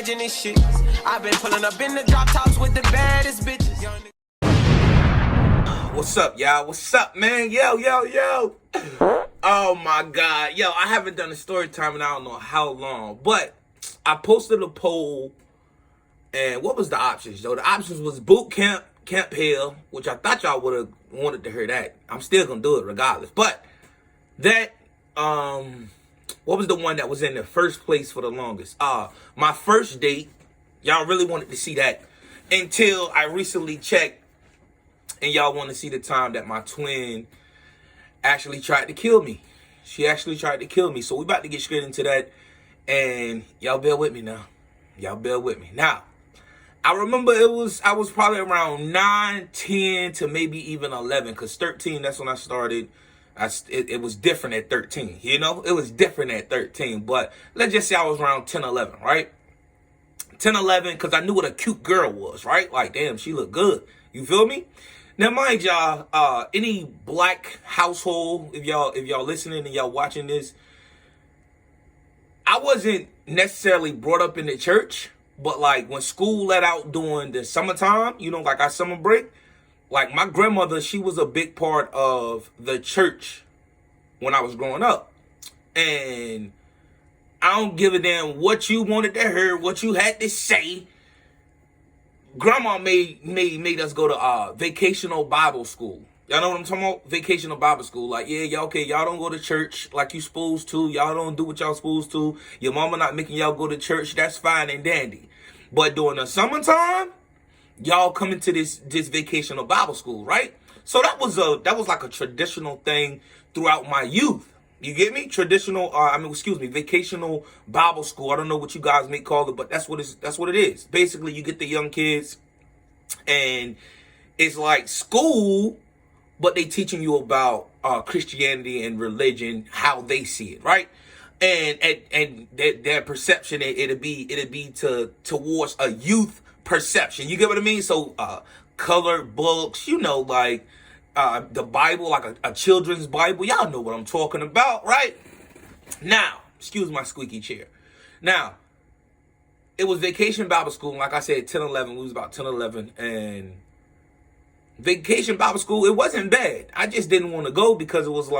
imagine this shit. I've been pulling up in the drop tops with the baddest bitches. What's up, y'all? What's up, man? Yo. Oh my God. Yo, I haven't done a story time in I don't know how long, but I posted a poll, and what was the options, though? The options was boot camp, Camp Hill, which I thought y'all would have wanted to hear that. I'm still gonna do it regardless. But that, what was the one that was in the first place for the longest? My first date. Y'all really wanted to see that until I recently checked, and y'all want to see the time that my twin actually tried to kill me. She actually tried to kill me. So we about to get straight into that, and y'all bear with me now. Y'all bear with me. Now, I remember I was probably around 9, 10 to maybe even 11, because 13, that's when I started. It was different at 13, you know? It was different at 13, but let's just say I was around 10, 11, right? 10, 11, because I knew what a cute girl was, right? Like, damn, she looked good. You feel me? Now, mind y'all, any black household, if y'all listening and y'all watching this, I wasn't necessarily brought up in the church, but like when school let out during the summertime, you know, like our summer break, like my grandmother, she was a big part of the church when I was growing up. And I don't give a damn what you wanted to hear, what you had to say. Grandma made us go to vacational Bible school. Y'all know what I'm talking about? Vacational Bible school. Like, yeah, y'all don't go to church like you supposed to. Y'all don't do what y'all supposed to. Your mama not making y'all go to church. That's fine and dandy. But during the summertime, y'all come into this vacational Bible school, right? So that was like a traditional thing throughout my youth. You get me? Vacational Bible school. I don't know what you guys may call it, but that's what it is. Basically, you get the young kids, and it's like school, but they teaching you about Christianity and religion, how they see it, right? And their perception, it'll be towards a youth perception. You get what I mean? So colored books, you know, like the Bible, like a children's Bible. Y'all know what I'm talking about, right? Now, excuse my squeaky chair. Now, it was Vacation Bible School. Like I said, 10, 11. We was about 10, 11. And Vacation Bible School, it wasn't bad. I just didn't want to go because it was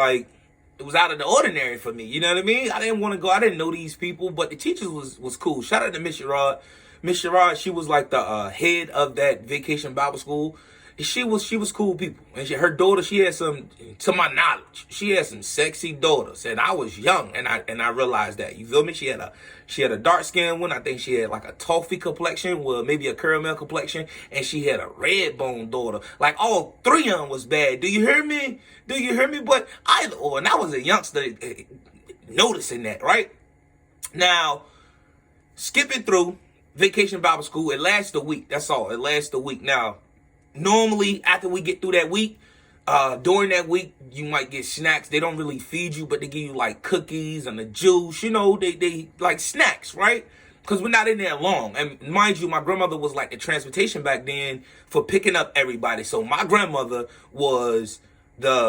out of the ordinary for me. You know what I mean? I didn't want to go. I didn't know these people, but the teachers was cool. Shout out to Miss Sherrod. Miss Sherrod, she was like the head of that Vacation Bible School. She was cool people. And her daughter, she had some, to my knowledge, she had some sexy daughters. And I was young, and I realized that. You feel me? She had a dark skinned one. I think she had like a toffee complexion, well, maybe a caramel complexion, and she had a red bone daughter. Like all three of them was bad. Do you hear me? But either or, and I was a youngster noticing that, right? Now, skipping through Vacation Bible School, it lasts a week. That's all. It lasts a week. Now, normally, after we get through that week, during that week, you might get snacks. They don't really feed you, but they give you like cookies and a juice. You know, they like snacks, right? Because we're not in there long. And mind you, my grandmother was like the transportation back then for picking up everybody. So my grandmother was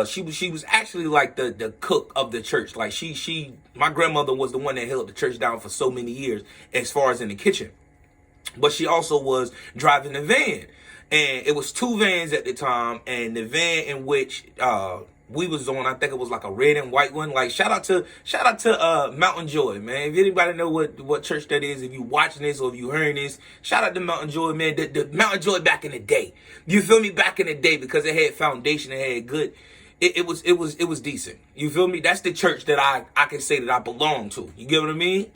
she was actually like the cook of the church. Like my grandmother was the one that held the church down for so many years as far as in the kitchen. But she also was driving the van. And it was 2 vans at the time, and the van in which we was on, I think it was like a red and white one. Like shout out to Mountain Joy, man. If anybody know what church that is, if you watching this or if you hearing this, shout out to Mountain Joy, man. The Mountain Joy back in the day. You feel me? Back in the day, because it had foundation, it had good. It was decent. You feel me? That's the church that I can say that I belong to. You get what I mean?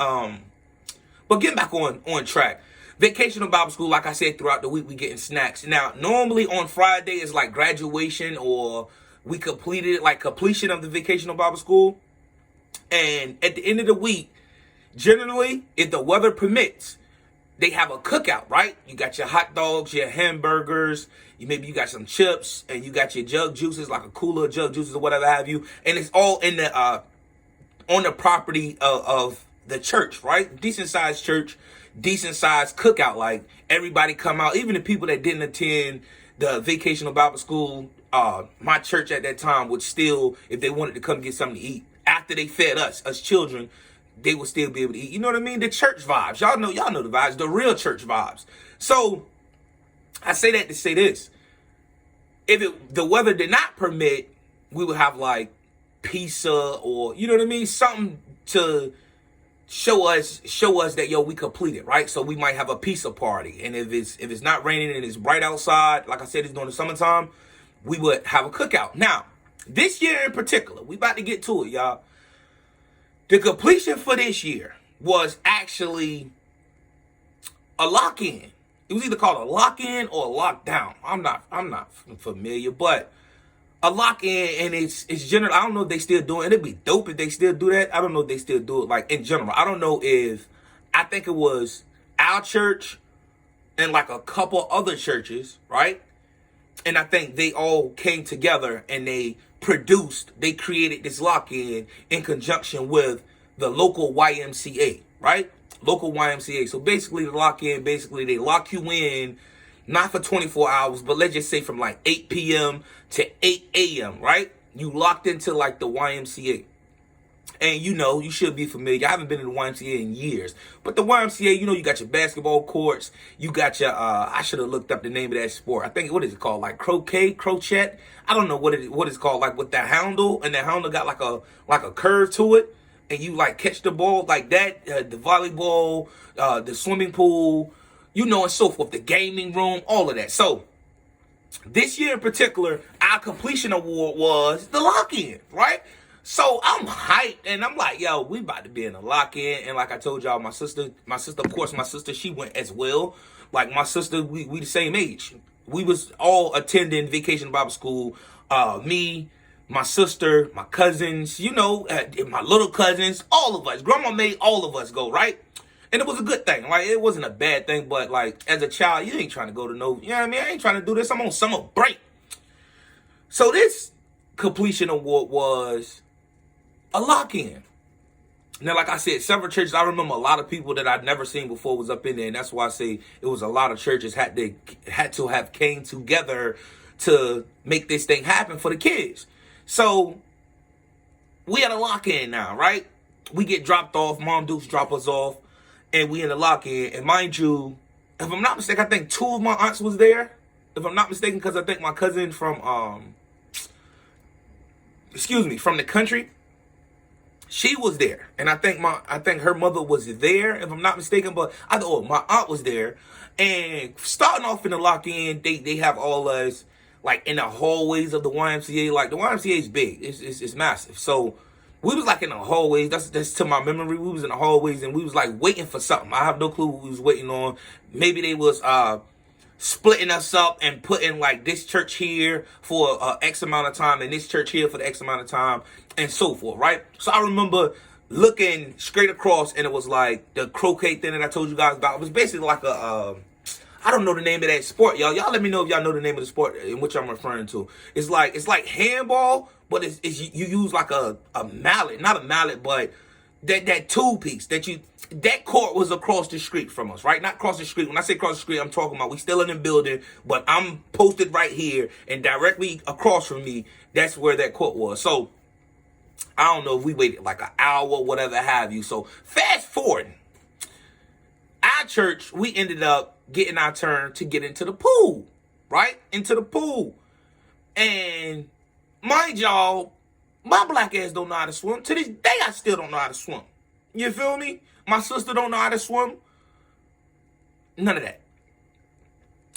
But getting back on track. Vacational Bible School, like I said, throughout the week we getting snacks. Now, normally on Friday is like graduation, or we completed like completion of the Vacational Bible School. And at the end of the week, generally, if the weather permits, they have a cookout, right? You got your hot dogs, your hamburgers, maybe you got some chips, and you got your jug juices, like a cooler of jug juices or whatever have you. And it's all in the on the property of the church, right? Decent sized church, decent sized cookout. Like everybody come out, even the people that didn't attend the Vacational Bible School. My church at that time would still, if they wanted to come get something to eat after they fed us children, they would still be able to eat. You know what I mean? The church vibes. Y'all know the vibes, the real church vibes. So I say that to say this. If the weather did not permit, we would have like pizza or, you know what I mean? Something to show us that, yo, we completed, right? So we might have a pizza party. And if it's not raining and it's bright outside, like I said, it's during the summertime, we would have a cookout. Now, this year in particular, we about to get to it, y'all. The completion for this year was actually a lock-in. It was either called a lock-in or a lockdown. I'm not familiar, but a lock-in, and it's general. I don't know if they still do it. It'd be dope if they still do that. I don't know if they still do it, like, in general. I don't know if, I think it was our church and like a couple other churches, right? And I think they all came together and they created this lock-in in conjunction with the local YMCA, right? Local YMCA. So basically the lock-in, they lock you in, not for 24 hours, but let's just say from like 8 p.m. to 8 a.m., right? You locked into like the YMCA. And you should be familiar. I haven't been in the YMCA in years. But the YMCA, you got your basketball courts. You got your, I should have looked up the name of that sport. I think, what is it called? Like crochet? I don't know what it's called. Like with the handle. And the handle got like a curve to it. And you like catch the ball like that. The volleyball, the swimming pool, and so forth. The gaming room, all of that. So this year in particular, our completion award was the lock-in, right? So I'm hyped, and I'm like, yo, we about to be in a lock-in. And like I told y'all, my sister, of course, she went as well. Like my sister, we the same age. We was all attending Vacation Bible School. Me, my sister, my cousins, my little cousins, all of us. Grandma made all of us go, right? And it was a good thing. Like, it wasn't a bad thing, but like, as a child, you ain't trying to go to no, you know what I mean? I ain't trying to do this. I'm on summer break. So this completion award was a lock-in. Now, like I said, several churches, I remember a lot of people that I'd never seen before was up in there, and that's why I say it was a lot of churches had to have came together to make this thing happen for the kids. So we had a lock-in now, right? We get dropped off, Mom Dukes drop us off, and we in the lock-in. And mind you, if I'm not mistaken, I think 2 of my aunts was there. If I'm not mistaken, because I think my cousin from from the country, she was there, and I think her mother was there, if I'm not mistaken. But my aunt was there, and starting off in the lock-in, they have all us like in the hallways of the YMCA. Like the YMCA is big, it's massive. So we was like in the hallways. That's to my memory. We was in the hallways, and we was like waiting for something. I have no clue what we was waiting on. Maybe they was splitting us up and putting like this church here for X amount of time and this church here for the X amount of time and so forth, right? So I remember looking straight across, and it was like the croquet thing that I told you guys about. It was basically like I don't know the name of that sport, y'all. Y'all let me know if y'all know the name of the sport in which I'm referring to. It's like handball, but it's you use like a mallet, not a mallet, but that tool piece that court was across the street from us, right? Not across the street. When I say across the street, I'm talking about we still in the building, but I'm posted right here, and directly across from me, that's where that court was. So I don't know if we waited like an hour, whatever have you. So fast forward, our church, we ended up getting our turn to get into the pool, right? Into the pool. And mind y'all, my black ass don't know how to swim. To this day, I still don't know how to swim. You feel me? My sister don't know how to swim. None of that.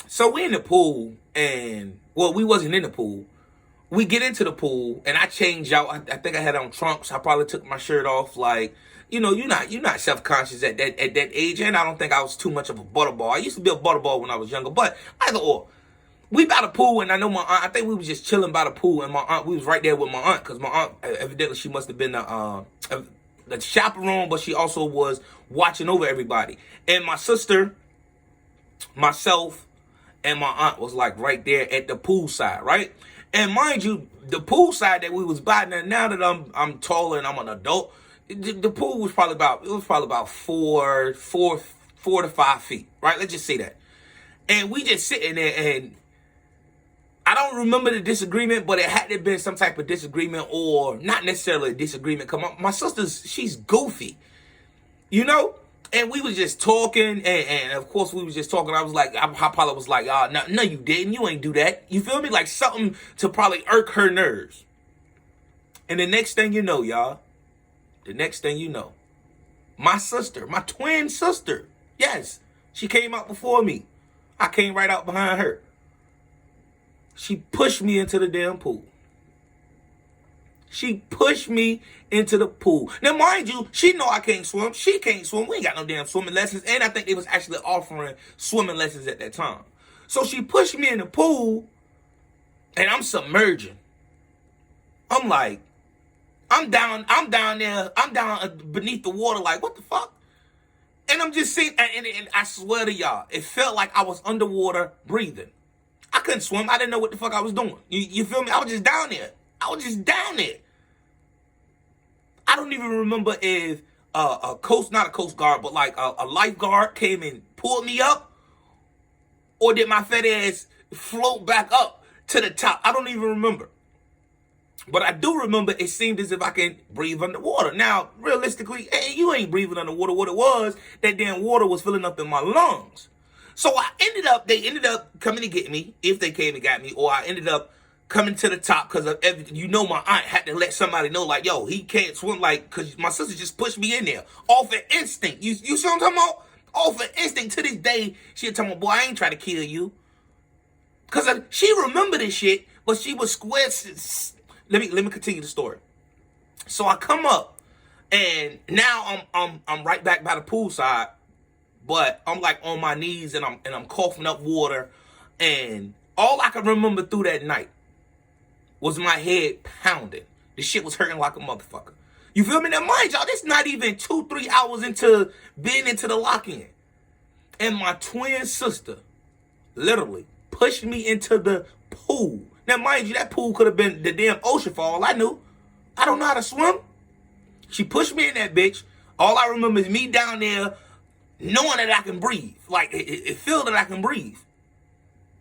So we in the pool, and, well, we wasn't in the pool. We get into the pool, and I change out. I think I had on trunks. I probably took my shirt off. Like, you're not self-conscious at that age, and I don't think I was too much of a butterball. I used to be a butterball when I was younger, but either or. We by the pool, and I know my aunt, I think we was just chilling by the pool, and my aunt, we was right there with my aunt, because my aunt, evidently, she must have been the chaperone, but she also was watching over everybody. And my sister, myself, and my aunt was like right there at the pool side, right? And mind you, the pool side that we was by, now that I'm taller and I'm an adult, the pool was probably about 4 to 5 feet, right? Let's just say that. And we just sitting there, and I don't remember the disagreement, but it had to have been some type of disagreement, or not necessarily a disagreement. Come on, my sister's, she's goofy. you know? And we was just talking, and of course we was just talking. I was like, I probably was like, no, you didn't. You ain't do that. You feel me? Like something to probably irk her nerves. And the next thing you know, y'all, my sister, my twin sister, yes, she came out before me. I came right out behind her. She pushed me into the damn pool. She pushed me into the pool. Now, mind you, she know I can't swim. She can't swim. We ain't got no damn swimming lessons. And I think they was actually offering swimming lessons at that time. So she pushed me in the pool, and I'm submerging. I'm like, I'm down there, I'm down beneath the water, like, what the fuck? And I'm just seeing, and I swear to y'all, it felt like I was underwater breathing. I couldn't swim. I didn't know what the fuck I was doing. You feel me? I was just down there. I don't even remember if not a coast guard, but like a lifeguard came and pulled me up, or did my fat ass float back up to the top? I don't even remember. But I do remember it seemed as if I can breathe underwater. Now, realistically, you ain't breathing underwater. What it was, that damn water was filling up in my lungs. So they ended up coming to get me, if they came and got me, or I ended up coming to the top because of everything. You know, my aunt had to let somebody know, like, yo, he can't swim, like, because my sister just pushed me in there off an instinct. You see what I'm talking about? Off an instinct. To this day, she'll tell me, boy, I ain't trying to kill you. Because she remembered this shit, but she was square. Let me continue the story. So I come up, and now I'm right back by the poolside, but I'm like on my knees, and I'm coughing up water, and all I can remember through that night was my head pounding. The shit was hurting like a motherfucker. You feel me? Now, mind y'all, this not even 2-3 hours into being into the lock-in. And my twin sister literally pushed me into the pool. Now, mind you, that pool could have been the damn ocean for all I knew. I don't know how to swim. She pushed me in that bitch. All I remember is me down there knowing that I can breathe. Like, it feels that I can breathe.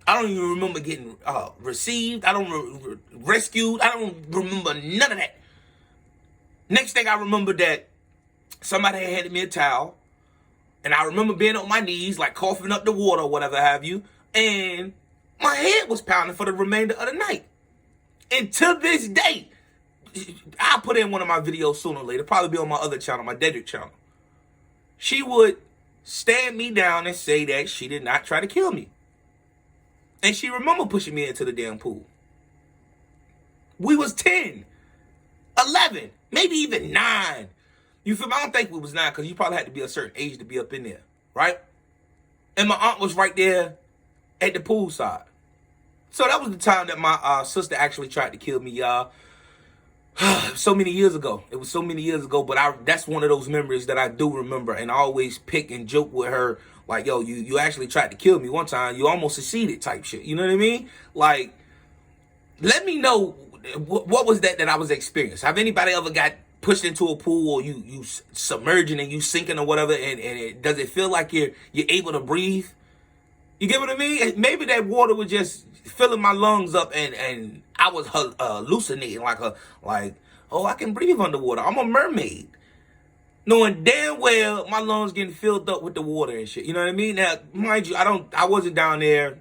I don't even remember getting received. I don't rescued. I don't remember none of that. Next thing I remember that somebody had handed me a towel. And I remember being on my knees, like coughing up the water or whatever have you. And my head was pounding for the remainder of the night. And to this day, I'll put in one of my videos sooner or later. Probably be on my other channel, my Dedrick channel. She would stand me down and say that she did not try to kill me. And she remember pushing me into the damn pool. We was 10, 11, maybe even 9. You feel me? I don't think we was 9 because you probably had to be a certain age to be up in there, right? And my aunt was right there at the poolside. So that was the time that my sister actually tried to kill me, y'all. So many years ago. It was so many years ago, but that's one of those memories that I do remember, and I always pick and joke with her, like, yo, you actually tried to kill me one time. You almost succeeded type shit. You know what I mean? Like, let me know what was that I was experiencing. Have anybody ever got pushed into a pool, or you submerging and you sinking or whatever, and does it feel like you're able to breathe? You get what I mean? Maybe that water was just filling my lungs up, and I was hallucinating, like, oh, I can breathe underwater. I'm a mermaid. Knowing damn well my lungs getting filled up with the water and shit. You know what I mean? Now, mind you, I wasn't down there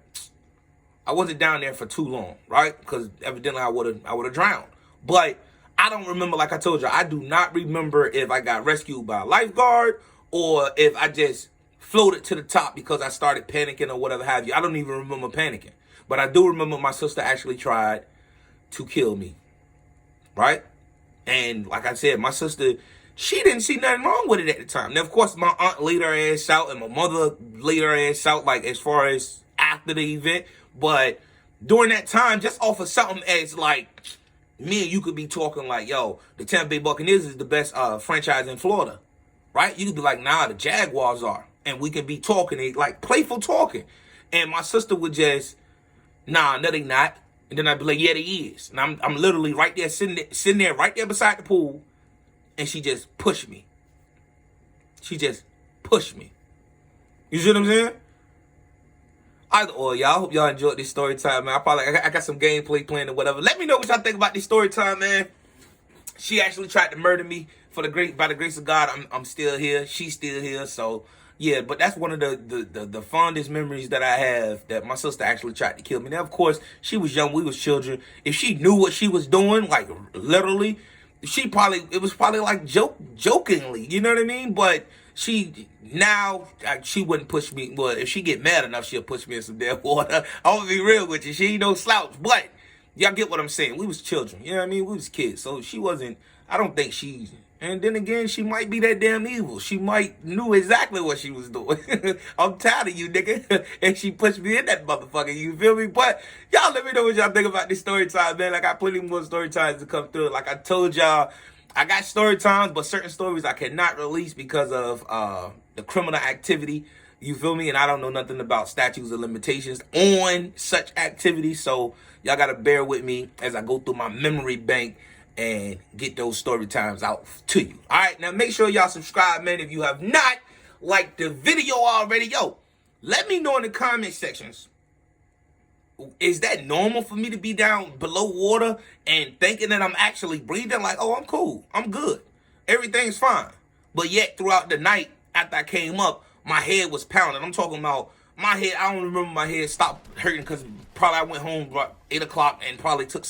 for too long, right? Because evidently I would have drowned. But I don't remember, like I told you, I do not remember if I got rescued by a lifeguard or if I just floated to the top because I started panicking or whatever have you. I don't even remember panicking. But I do remember my sister actually tried to kill me, right? And like I said, my sister, she didn't see nothing wrong with it at the time. Now, of course, my aunt laid her ass out and my mother laid her ass out, like, as far as after the event. But during that time, just off of something as, like, me and you could be talking like, yo, the Tampa Bay Buccaneers is the best franchise in Florida, right? You could be like, nah, the Jaguars are. And we could be talking, like, playful talking. And my sister would just, nah, no, they not. And then I'd be like, yeah, they is. And I'm literally right there, sitting there right there beside the pool. And she just pushed me. She just pushed me. You see what I'm saying? Either or, y'all. I hope y'all enjoyed this story time, man. I got some gameplay planned or whatever. Let me know what y'all think about this story time, man. She actually tried to murder me by the grace of God, I'm still here. She's still here. So yeah, but that's one of the fondest memories that I have, that my sister actually tried to kill me. Now, of course, she was young. We was children. If she knew what she was doing, like literally, it was probably like jokingly, you know what I mean? But she wouldn't push me. Well, if she get mad enough, she'll push me in some damn water. I'm gonna be real with you. She ain't no slouch, but y'all get what I'm saying. We was children, you know what I mean? We was kids, so she wasn't. I don't think she. And then again, she might be that damn evil. She might knew exactly what she was doing. I'm tired of you, nigga. And she pushed me in that motherfucker. You feel me? But y'all let me know what y'all think about this story time, man. I got plenty more story times to come through. Like I told y'all, I got story times, but certain stories I cannot release because of the criminal activity. You feel me? And I don't know nothing about statutes of limitations on such activity. So y'all got to bear with me as I go through my memory bank and get those story times out to you. All right, now make sure y'all subscribe, man. If you have not liked the video already, yo, let me know in the comment sections. Is that normal for me to be down below water and thinking that I'm actually breathing? Like, oh, I'm cool. I'm good. Everything's fine. But yet throughout the night after I came up, my head was pounding. I'm talking about my head. I don't remember my head stopped hurting because probably I went home about 8 o'clock and probably took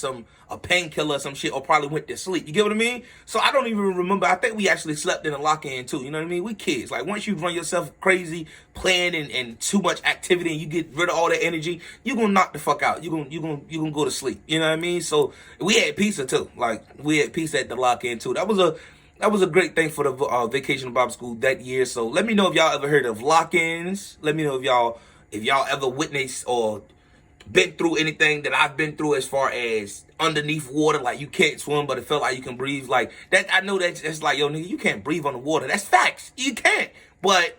a painkiller or some shit, or probably went to sleep. You get what I mean? So I don't even remember. I think we actually slept in a lock-in too. You know what I mean? We kids. Like once you run yourself crazy playing and too much activity and you get rid of all that energy, you gonna knock the fuck out. You gonna go to sleep. You know what I mean? So we had pizza too. Like we had pizza at the lock-in too. That was a great thing for the Vacation Bible School that year. So let me know if y'all ever heard of lock-ins. Let me know if y'all ever witnessed or been through anything that I've been through as far as underneath water, like you can't swim, but it felt like you can breathe. Like that, I know that's like, yo, nigga, you can't breathe on the water. That's facts. You can't. But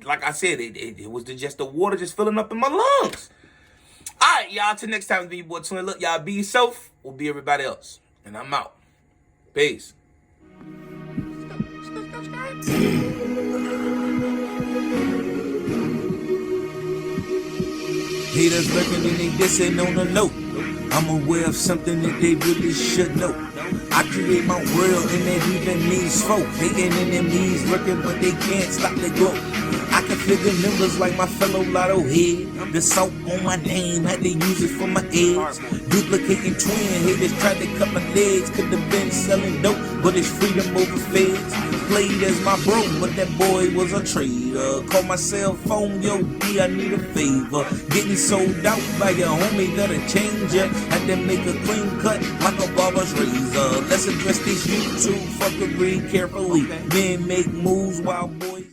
like I said, it was just the water just filling up in my lungs. All right, y'all. Till next time, be your boy Twin. Look, y'all be yourself. We'll be everybody else. And I'm out. Peace. Haters lurking and they dissing on the low. I'm aware of something that they really should know. I create my world and that even means folk. Hating enemies lurking but they can't stop the growth. I can figure numbers like my fellow lotto head. The salt on my name, had to use it for my edge. Duplicating twin haters tried to cut my legs. Could have been selling dope, but it's freedom over feds. Played as my bro, but that boy was a traitor. Call my cell phone, yo B, I need a favor. Getting sold out by your homie that'll change ya. Had to make a clean cut like a barber's razor. Let's address this YouTube fuckery carefully. Men make moves while boys